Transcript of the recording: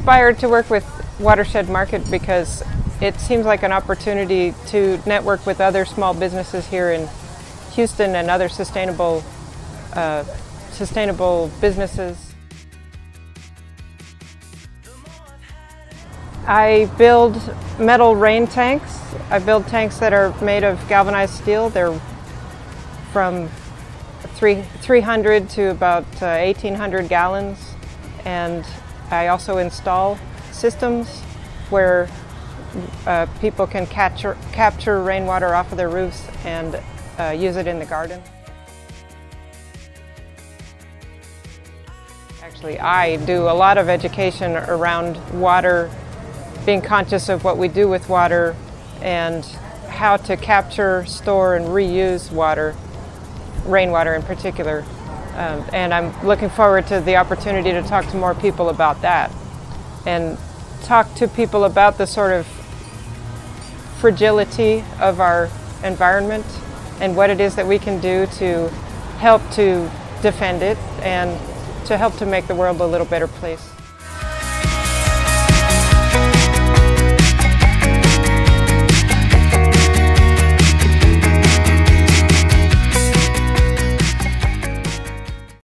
inspired to work with Watershed Market because it seems like an opportunity to network with other small businesses here in Houston and other sustainable businesses. I build metal rain tanks. I build tanks that are made of galvanized steel. They're from 300 to about 1,800 gallons. And I also install systems where people can capture rainwater off of their roofs and use it in the garden. Actually, I do a lot of education around water, being conscious of what we do with water and how to capture, store, and reuse water, rainwater in particular. And I'm looking forward to the opportunity to talk to more people about that and talk to people about the sort of fragility of our environment and what it is that we can do to help to defend it and to help to make the world a little better place.